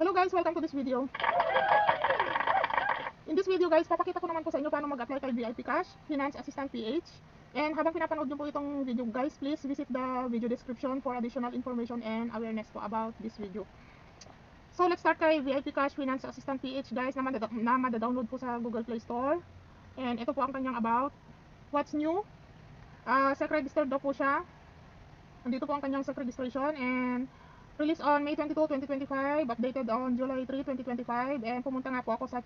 Hello guys, welcome to this video. In this video guys, papakita ko naman po sa inyo paano mag-apply kay VIP Cash, Finance Assistant PH. And habang pinapanood nyo po itong video guys, please visit the video description for additional information and awareness po about this video. So let's start kay VIP Cash, Finance Assistant PH guys na mada-download po sa Google Play Store. And ito po ang kanyang about. What's new? SEC registered daw po siya. Nandito po ang kanyang SEC registration and released on May 22, 2025, updated on July 3, 2025, and pumunta nga po ako sa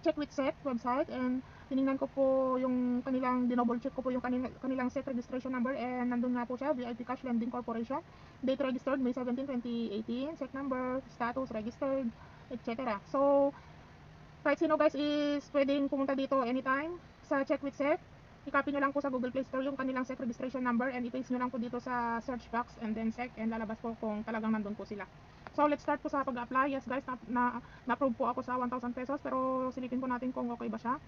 Check with SEC website and tiningnan ko po yung kanilang, dinouble check ko po yung kanilang SEC registration number and nandun nga po siya, VIP Cash Lending Corporation, date registered May 17, 2018, SEC number, status registered, etc. So, kahit sino guys is pwedeng pumunta dito anytime sa Check with SEC. I-copy nyo lang po sa Google Play Store yung kanilang SEC registration number and i-paste nyo lang po dito sa search box and then SEC and lalabas po kung talagang nandun po sila. So let's start po sa pag-apply. Yes guys, na-approve po ako sa 1,000 pesos pero silipin po natin kung okay ba siya.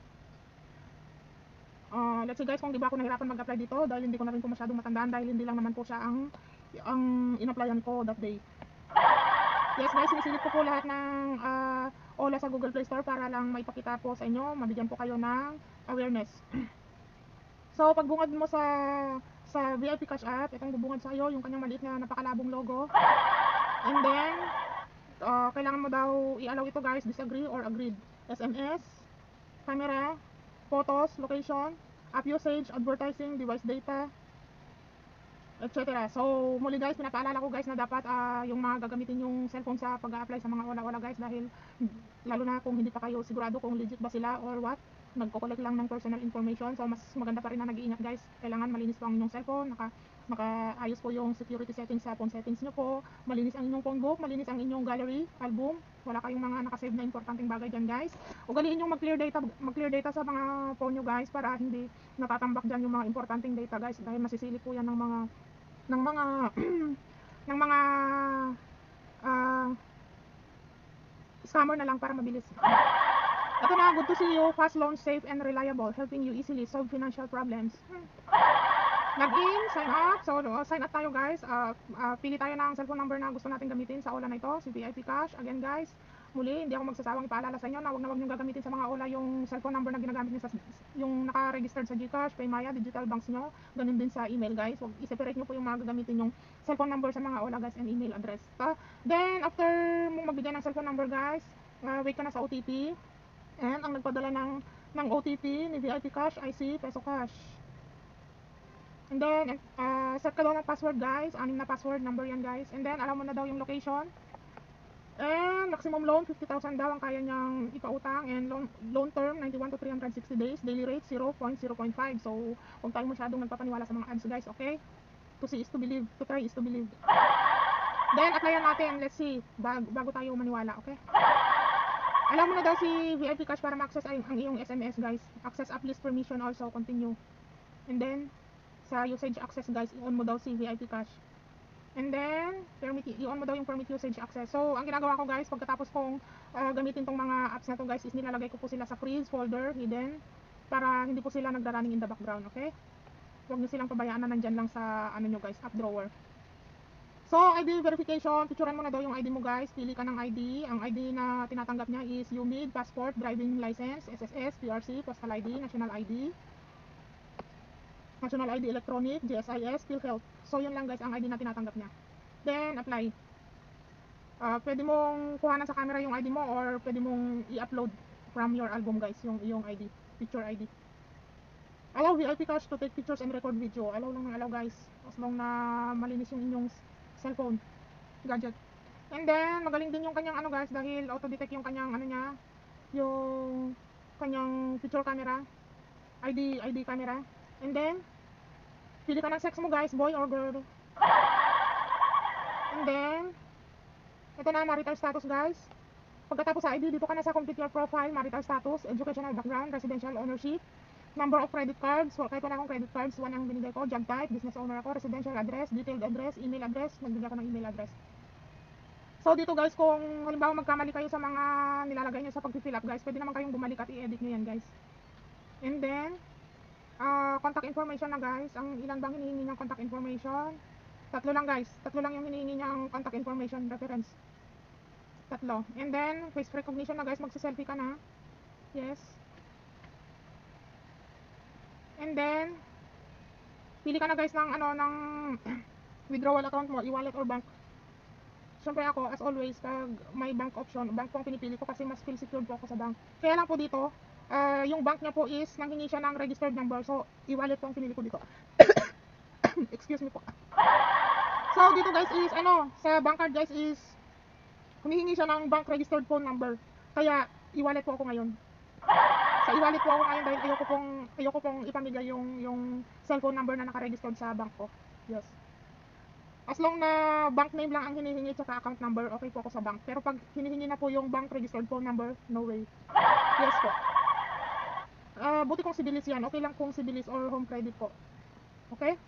Let's see guys kung di ba ako nahirapan mag-apply dito dahil hindi ko na rin po masyadong matandaan dahil hindi lang naman po siya ang in-applyan ko that day. Yes guys, sinisilip ko po lahat ng OLA sa Google Play Store para lang maipakita po sa inyo, mabigyan po kayo ng awareness. So, pagbungad mo sa VIP Cash app, itong bubungad sa iyo yung kanyang maliit na napakalabong logo. And then, kailangan mo daw i-allow ito guys, disagree or agreed. SMS, camera, photos, location, app usage, advertising, device data, etc. So, muli guys, pinapaalala ko guys na dapat yung mga gagamitin yung cellphone sa pag-a-apply sa mga wala-wala guys dahil lalo na kung hindi pa kayo sigurado kung legit ba sila or what, nagko-collect lang ng personal information. So, mas maganda pa rin na nag-iingat guys. Kailangan malinis po ang inyong cellphone, nakaayos po yung security settings sa phone settings nyo po, malinis ang inyong phone book, malinis ang inyong gallery, album, wala kayong mga nakasave na importanteng bagay dyan guys. Ugaliin yung mag-clear data sa mga phone nyo guys para hindi natatambak dyan yung mga importanteng data guys dahil masisilip po yan ng mga ng mga scammer na lang para mabilis. Ito na, good to see you, fast loan, safe and reliable, helping you easily solve financial problems. Login, sign up. So, sign up tayo guys. Pili tayo ng cellphone number na gusto natin gamitin sa OLA na ito, si VIP Cash. Again guys, muli, hindi ako magsasawang ipaalala sa inyo na wag nyo gagamitin sa mga OLA yung cellphone number na ginagamit nyo yung naka-registered sa GCash, Paymaya, digital banks nyo. Ganun din sa email guys. Wag i-separate nyo po yung mga gagamitin yung cellphone number sa mga OLA guys and email address. Then, after mong magbigay ng cellphone number guys, wait ka na sa OTP. And ang nagpadala ng OTP ni VIP Cash, IC, Peso Cash. And then, set ka daw ng password guys, 6 na password number yan guys. And then, alam mo na daw yung location. And maximum loan, 50,000 daw ang kaya niyang ipautang. And loan term, 91 to 360 days. Daily rate, 0.5. So, huwag tayo masyadong nagpapaniwala sa mga ads guys, okay? To see is to believe, to try is to believe. Then, applyan natin, let's see, bago tayo maniwala, okay? Alam mo na daw si VIP Cash para ma-access ang iyong SMS guys. Access app list permission also, continue. And then, sa usage access guys, i-on mo daw si VIP Cash. And then, i-on mo daw yung permit usage access. So, ang ginagawa ko guys, pagkatapos kong gamitin tong mga apps na to guys, is nilalagay ko po sila sa freeze folder, hidden, para hindi po sila nagda-running in the background, okay? Huwag nyo silang pabayaan na nandyan lang sa, ano nyo guys, app drawer. So, ID verification, picturean mo na daw yung ID mo guys, pili ka ng ID. Ang ID na tinatanggap niya is UMID, passport, driving license, SSS, PRC, postal ID, national ID, electronic, GSIS, PhilHealth. So, yun lang guys ang ID na tinatanggap niya. Then, apply. Pwede mong kuhanan sa camera yung ID mo or pwede mong i-upload from your album guys, yung iyong ID, picture ID. Allow VIP Cash to take pictures and record video. Allow lang ng allow guys, as long na malinis yung inyong cellphone gadget. And then magaling din yung kanyang ano guys dahil auto-detect yung kanyang ano niya, yung kanyang picture camera, ID camera. And then pili ka ng sex mo guys, boy or girl. And then ito na, marital status guys. Pagkatapos sa ID, dito ka na sa complete your profile, marital status, educational background, residential ownership, number of credit cards. So, kahit wala akong credit cards, 1 ang binigay ko. Job type, business owner ako, residential address, detailed address, email address, magbigay ako ng email address. So, dito guys, kung halimbawa magkamali kayo sa mga nilalagay nyo sa pag-fill up guys, pwede naman kayong bumalik at i-edit nyo yan guys. And then, contact information na guys. Ang ilan bang hinihingi niyang contact information? Tatlo lang guys. Tatlo lang yung hinihingi niyang contact information reference. Tatlo. And then, face recognition na guys, magsa-selfie ka na. Yes. And then, pili ka na guys ng ano, ng withdrawal account mo, e-wallet or bank. Siyempre ako, as always, pag may bank option, bank po ang pinipili ko kasi mas feel secured po ako sa bank. Kaya lang po dito, yung bank niya po is nanghingi siya ng registered number. So, e-wallet po ang pinili ko dito. Excuse me po. So, dito guys is, ano, sa bank card guys is, humihingi siya ng bank registered phone number. Kaya, e-wallet po ako ngayon. Sa e-wallet po ako ngayon dahil ayoko pong ipamigay yung cellphone number na naka-registered sa bank ko. Yes. As long na bank name lang ang hinihingi at account number, okay po ako sa bank. Pero pag hinihingi na po yung bank registered phone number, no way. Yes po. Buti kung Civilis yan. Okay lang kung Civilis or home credit po. Okay?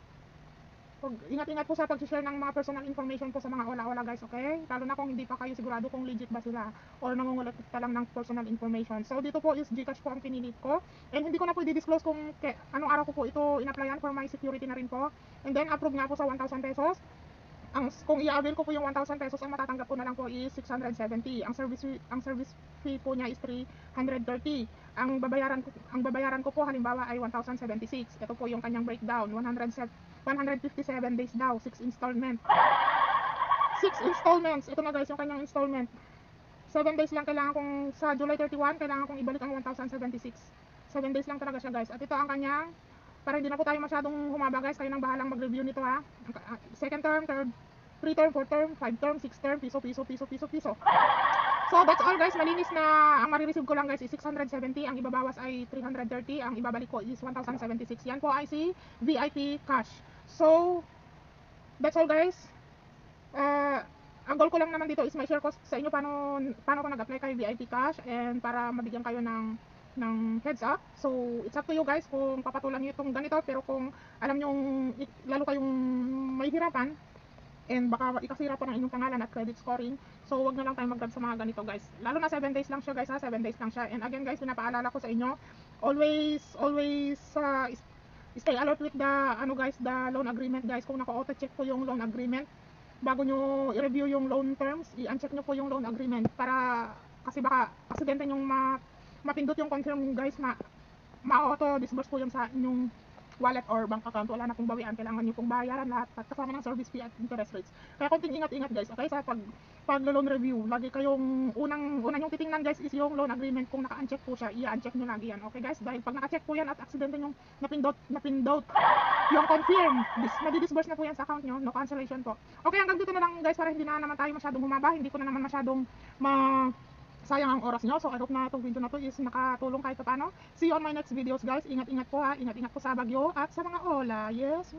Ingat-ingat po sa pag-share ng mga personal information po sa mga wala-wala guys, okay? Lalo na kung hindi pa kayo sigurado kung legit ba sila or nangungulekta lang ng personal information. So dito po is Gcash po ang pinili ko. And hindi ko na po i-disclose kung anong araw ko po ito in-applyan for my security na rin po. And then approve nga po sa 1,000 pesos. Kung i-avail ko po yung 1,000 pesos, ang matatanggap ko na lang po is 670. Ang service fee po niya is 330. Ang babayaran ko po halimbawa ay 1,076. Ito po yung kanyang breakdown. 157 days daw, 6 installment. 6 installments. Ito na guys yung kanyang installment. 7 days lang kailangan kong sa July 31, kailangan kong ibalik ang 1,076. 7 days lang talaga siya guys. At ito ang kanyang, para hindi na po tayo masyadong humaba guys, kayo nang bahalang mag-review nito ha. Second term, third, 3 term, 4 term, 5 term, 6 term, piso. So that's all guys, malinis na. Ang marireceive ko lang guys is 670, ang ibabawas ay 330, ang ibabalik ko is 1,076. Yan po ay si VIP cash. So that's all guys. Ang goal ko lang naman dito is may share ko sa inyo paano ko nag-apply kay VIP cash and para mabigyan kayo ng heads up. So it's up to you guys kung papatulan niyo itong ganito, pero kung alam niyo lalo kayong may hirapan and baka ikasira pa ng inyong pangalan at credit scoring, so wag na lang tayo mag-grab sa mga ganito guys. Lalo na 7 days lang siya guys ha, 7 days lang siya. And again guys, pinapaalala ko sa inyo, always stay alert with the the loan agreement guys. Kung naka-auto check po yung loan agreement, bago nyo i-review yung loan terms, i-uncheck nyo po yung loan agreement para kasi baka aksidente yung mapindot yung confirm guys na ma-auto disburse po yung sa inyong wallet or bank account. Wala na pong bawian, kailangan nyo pong bayaran lahat at kasama ng service fee at interest rates. Kaya konting ingat-ingat guys, okay, sa pag loan review, lagi kayong unang yung titingnan guys is yung loan agreement. Kung naka-uncheck po siya, i-uncheck nyo lagi yan, okay guys, dahil pag naka-check po yan at aksidente yung napindot yung confirm, madi-disburse na po yan sa account nyo, no cancellation po. Okay, hanggang dito na lang guys, para hindi na naman tayo masyadong humaba, hindi ko na naman masyadong sayang ang oras nyo. So I hope na itong video na to is nakatulong kahit paano. See you on my next videos guys. Ingat-ingat po ha. Ingat-ingat po sa bagyo at sa mga ola. Yes.